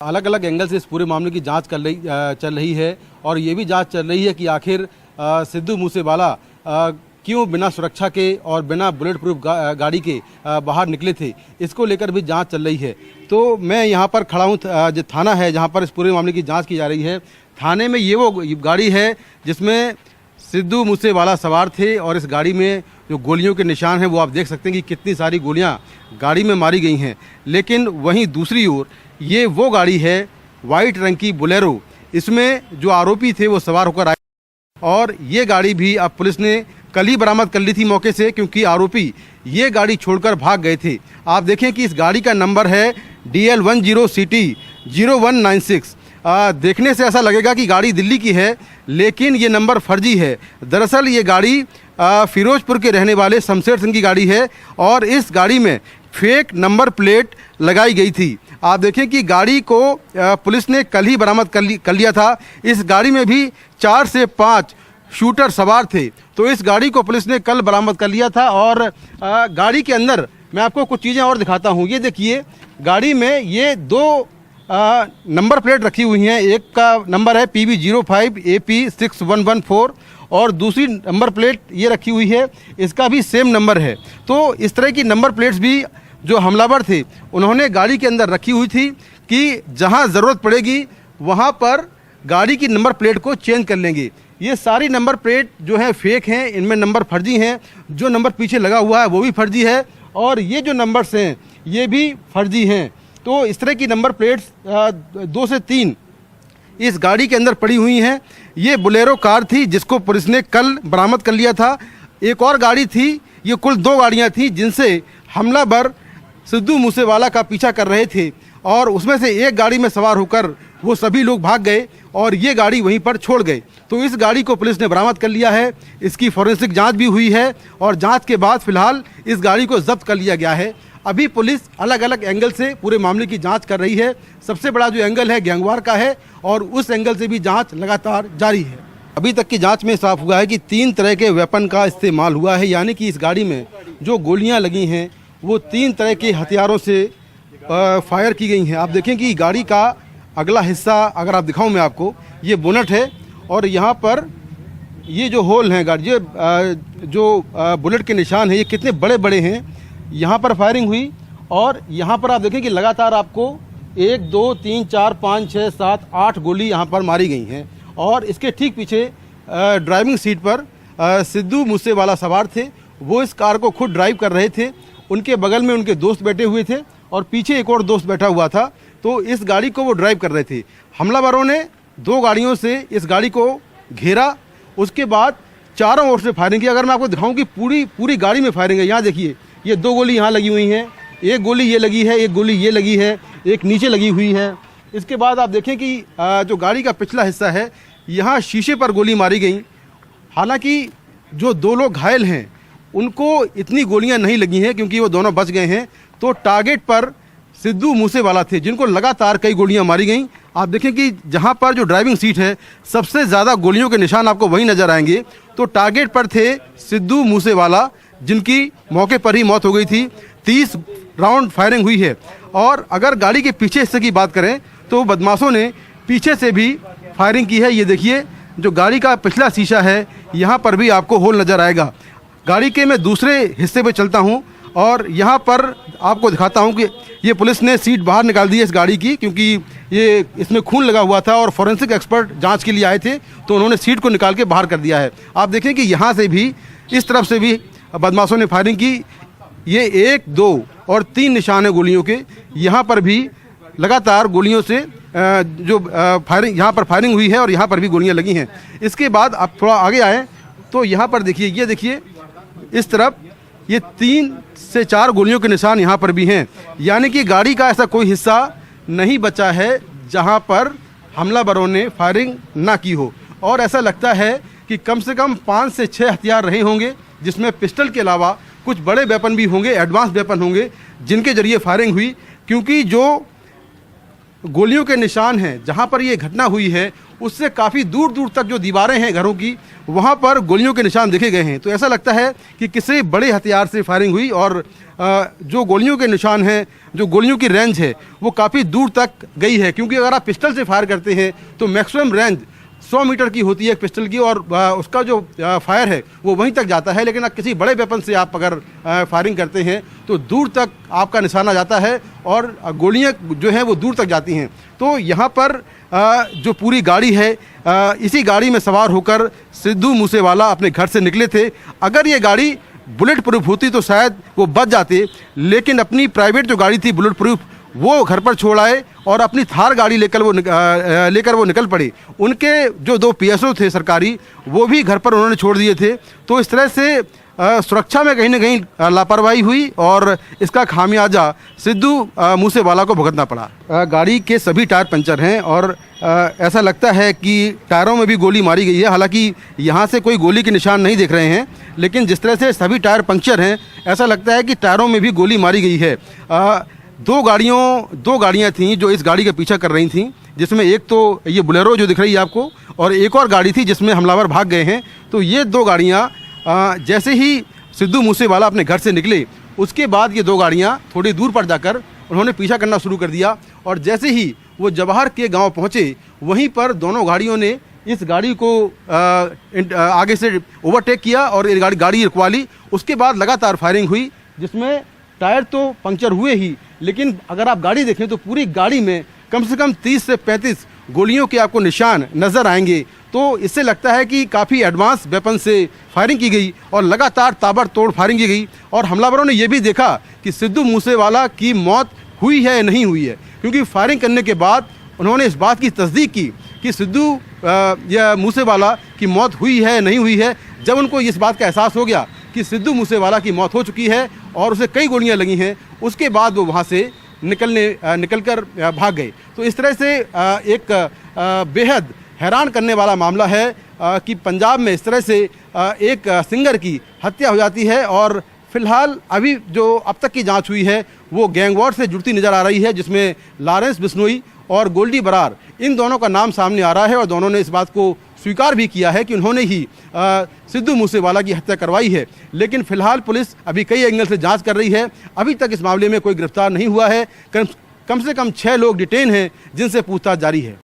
अलग अलग एंगल से इस पूरे मामले की जांच चल रही है और ये भी जांच चल रही है कि आखिर सिद्धू मूसेवाला क्यों बिना सुरक्षा के और बिना बुलेट प्रूफ गाड़ी के बाहर निकले थे, इसको लेकर भी जांच चल रही है। तो मैं यहाँ पर खड़ा हूँ, जो थाना है जहाँ पर इस पूरे मामले की जांच की जा रही है, थाने में ये वो गाड़ी है जिसमें सिद्धू मूसेवाला सवार थे और इस गाड़ी में जो गोलियों के निशान हैं वो आप देख सकते हैं कि कितनी सारी गोलियां गाड़ी में मारी गई हैं। लेकिन वहीं दूसरी ओर ये वो गाड़ी है वाइट रंग की बोलेरो, इसमें जो आरोपी थे वो सवार होकर आए और ये गाड़ी भी अब पुलिस ने कल ही बरामद कर ली थी मौके से, क्योंकि आरोपी ये गाड़ी छोड़कर भाग गए थे। आप देखें कि इस गाड़ी का नंबर है DL10CT 0196। देखने से ऐसा लगेगा कि गाड़ी दिल्ली की है, लेकिन ये नंबर फर्जी है। दरअसल ये गाड़ी फिरोजपुर के रहने वाले शमशेर सिंह की गाड़ी है और इस गाड़ी में फेक नंबर प्लेट लगाई गई थी। आप देखें कि गाड़ी को पुलिस ने कल ही बरामद कर लिया था। इस गाड़ी में भी 4 से 5 शूटर सवार थे, तो इस गाड़ी को पुलिस ने कल बरामद कर लिया था। और गाड़ी के अंदर मैं आपको कुछ चीज़ें और दिखाता हूँ। ये देखिए, गाड़ी में ये 2 नंबर प्लेट रखी हुई हैं। एक का नंबर है PB05 AP6114 और दूसरी नंबर प्लेट ये रखी हुई है, इसका भी सेम नंबर है। तो इस तरह की नंबर प्लेट्स भी जो हमलावर थे उन्होंने गाड़ी के अंदर रखी हुई थी कि जहां ज़रूरत पड़ेगी वहां पर गाड़ी की नंबर प्लेट को चेंज कर लेंगे। ये सारी नंबर प्लेट जो है फेक हैं, इनमें नंबर फर्जी हैं। जो नंबर पीछे लगा हुआ है वो भी फर्जी है और ये जो नंबर्स हैं ये भी फर्जी हैं। तो इस तरह की नंबर प्लेट्स 2 से 3 इस गाड़ी के अंदर पड़ी हुई हैं। ये बोलेरो कार थी जिसको पुलिस ने कल बरामद कर लिया था। एक और गाड़ी थी, ये कुल 2 गाड़ियां थी जिनसे हमलावर सिद्धू मूसेवाला का पीछा कर रहे थे और उसमें से एक गाड़ी में सवार होकर वो सभी लोग भाग गए और ये गाड़ी वहीं पर छोड़ गए। तो इस गाड़ी को पुलिस ने बरामद कर लिया है, इसकी फॉरेंसिक जांच भी हुई है और जांच के बाद फिलहाल इस गाड़ी को जब्त कर लिया गया है। अभी पुलिस अलग अलग एंगल से पूरे मामले की जांच कर रही है। सबसे बड़ा जो एंगल है गैंगवार का है और उस एंगल से भी जांच लगातार जारी है। अभी तक की जांच में साफ हुआ है कि 3 तरह के वेपन का इस्तेमाल हुआ है, यानी कि इस गाड़ी में जो गोलियां लगी हैं वो 3 तरह के हथियारों से फायर की गई हैं। आप देखें कि गाड़ी का अगला हिस्सा अगर आप दिखाऊं मैं आपको, ये बोनट है और यहाँ पर ये जो होल हैं गाड़ी, ये जो बुलेट के निशान हैं ये कितने बड़े बड़े हैं। यहाँ पर फायरिंग हुई और यहाँ पर आप देखें कि लगातार आपको 1 2 3 4 5 6 7 8 गोली यहाँ पर मारी गई हैं। और इसके ठीक पीछे ड्राइविंग सीट पर सिद्धू मूसेवाला सवार थे, वो इस कार को खुद ड्राइव कर रहे थे। उनके बगल में उनके दोस्त बैठे हुए थे और पीछे एक और दोस्त बैठा हुआ था, तो इस गाड़ी को वो ड्राइव कर रहे थे। हमलावरों ने 2 गाड़ियों से इस गाड़ी को घेरा, उसके बाद चारों ओर से फायरिंग की। अगर मैं आपको दिखाऊं कि पूरी गाड़ी में फायरिंग है। यहाँ देखिए, ये 2 गोली यहाँ लगी हुई हैं, एक गोली ये लगी है, एक गोली ये लगी है, एक नीचे लगी हुई है। इसके बाद आप देखें कि जो गाड़ी का पिछला हिस्सा है यहाँ शीशे पर गोली मारी गई। हालांकि जो 2 लोग घायल हैं उनको इतनी गोलियां नहीं लगी हैं क्योंकि वो दोनों बच गए हैं। तो टारगेट पर सिद्धू मूसेवाला थे जिनको लगातार कई गोलियां मारी गईं। आप देखें कि जहां पर जो ड्राइविंग सीट है सबसे ज़्यादा गोलियों के निशान आपको वहीं नजर आएंगे। तो टारगेट पर थे सिद्धू मूसेवाला जिनकी मौके पर ही मौत हो गई थी। 30 राउंड फायरिंग हुई है। और अगर गाड़ी के पीछे हिस्से की बात करें तो बदमाशों ने पीछे से भी फायरिंग की है। ये देखिए, जो गाड़ी का पिछला शीशा है यहाँ पर भी आपको होल नज़र आएगा। गाड़ी के मैं दूसरे हिस्से पे चलता हूँ और यहाँ पर आपको दिखाता हूँ कि ये पुलिस ने सीट बाहर निकाल दी है इस गाड़ी की, क्योंकि ये इसमें खून लगा हुआ था और फॉरेंसिक एक्सपर्ट जांच के लिए आए थे, तो उन्होंने सीट को निकाल के बाहर कर दिया है। आप देखें कि यहाँ से भी, इस तरफ से भी बदमाशों ने फायरिंग की। ये 1 2 और 3 निशान है गोलियों के। यहाँ पर भी लगातार गोलियों से जो फायरिंग, यहाँ पर फायरिंग हुई है और यहाँ पर भी गोलियाँ लगी हैं। इसके बाद आप थोड़ा आगे आए तो यहाँ पर देखिए, ये देखिए इस तरफ ये 3 से 4 गोलियों के निशान यहाँ पर भी हैं। यानी कि गाड़ी का ऐसा कोई हिस्सा नहीं बचा है जहाँ पर हमलावरों ने फायरिंग ना की हो। और ऐसा लगता है कि कम से कम 5 से 6 हथियार रहे होंगे, जिसमें पिस्टल के अलावा कुछ बड़े वेपन भी होंगे, एडवांस वेपन होंगे जिनके जरिए फायरिंग हुई। क्योंकि जो गोलियों के निशान हैं, जहां पर ये घटना हुई है उससे काफ़ी दूर दूर तक जो दीवारें हैं घरों की, वहां पर गोलियों के निशान देखे गए हैं। तो ऐसा लगता है कि किसी बड़े हथियार से फायरिंग हुई और जो गोलियों के निशान हैं, जो गोलियों की रेंज है वो काफ़ी दूर तक गई है, क्योंकि अगर आप पिस्टल से फायर करते हैं तो मैक्सिमम रेंज 100 मीटर की होती है पिस्टल की, और उसका जो फायर है वो वहीं तक जाता है। लेकिन किसी बड़े वेपन से आप अगर फायरिंग करते हैं तो दूर तक आपका निशाना जाता है और गोलियां जो हैं वो दूर तक जाती हैं। तो यहाँ पर जो पूरी गाड़ी है, इसी गाड़ी में सवार होकर सिद्धू मूसेवाला अपने घर से निकले थे। अगर ये गाड़ी बुलेट प्रूफ होती तो शायद वो बच जाते, लेकिन अपनी प्राइवेट जो गाड़ी थी बुलेट प्रूफ वो घर पर छोड़ आए और अपनी थार गाड़ी लेकर वो निकल पड़े। उनके जो 2 PSO थे सरकारी, वो भी घर पर उन्होंने छोड़ दिए थे। तो इस तरह से सुरक्षा में कहीं ना कहीं लापरवाही हुई और इसका खामियाजा सिद्धू मूसेवाला को भुगतना पड़ा। गाड़ी के सभी टायर पंचर हैं और ऐसा लगता है कि टायरों में भी गोली मारी गई है। हालांकि यहाँ से कोई गोली के निशान नहीं दिख रहे हैं, लेकिन जिस तरह से सभी टायर पंक्चर हैं, ऐसा लगता है कि टायरों में भी गोली मारी गई है। 2 गाड़ियाँ थीं जो इस गाड़ी का पीछा कर रही थीं, जिसमें एक तो ये बोलेरो जो दिख रही है आपको, और एक और गाड़ी थी जिसमें हमलावर भाग गए हैं। तो ये 2 गाड़ियाँ जैसे ही सिद्धू मूसेवाला अपने घर से निकले, उसके बाद ये 2 गाड़ियाँ थोड़ी दूर पर जाकर उन्होंने पीछा करना शुरू कर दिया। और जैसे ही वो जवाहर के गांव पहुँचे, वहीं पर दोनों गाड़ियों ने इस गाड़ी को आगे से ओवरटेक किया और ये गाड़ी रुकवा ली। उसके बाद लगातार फायरिंग हुई, जिसमें टायर तो पंक्चर हुए ही, लेकिन अगर आप गाड़ी देखें तो पूरी गाड़ी में कम से कम 30 से 35 गोलियों के आपको निशान नज़र आएंगे। तो इससे लगता है कि काफ़ी एडवांस वेपन से फायरिंग की गई और लगातार ताबड़तोड़ फायरिंग की गई। और हमलावरों ने यह भी देखा कि सिद्धू मूसेवाला की मौत हुई है या नहीं हुई है, क्योंकि फायरिंग करने के बाद उन्होंने इस बात की तस्दीक की कि सिद्धू या मूसेवाला की मौत हुई है या नहीं हुई है। जब उनको इस बात का एहसास हो गया कि सिद्धू मूसेवाला की मौत हो चुकी है और उसे कई गोलियां लगी हैं, उसके बाद वो वहाँ से निकलकर भाग गए। तो इस तरह से एक बेहद हैरान करने वाला मामला है कि पंजाब में इस तरह से एक सिंगर की हत्या हो जाती है। और फिलहाल अभी जो अब तक की जांच हुई है वो गैंगवॉर से जुड़ती नज़र आ रही है, जिसमें लॉरेंस बिश्नोई और गोल्डी बरार, इन दोनों का नाम सामने आ रहा है और दोनों ने इस बात को स्वीकार भी किया है कि उन्होंने ही सिद्धू मूसेवाला की हत्या करवाई है। लेकिन फिलहाल पुलिस अभी कई एंगल से जांच कर रही है। अभी तक इस मामले में कोई गिरफ्तार नहीं हुआ है। कम से कम 6 लोग डिटेन हैं, जिनसे पूछताछ जारी है।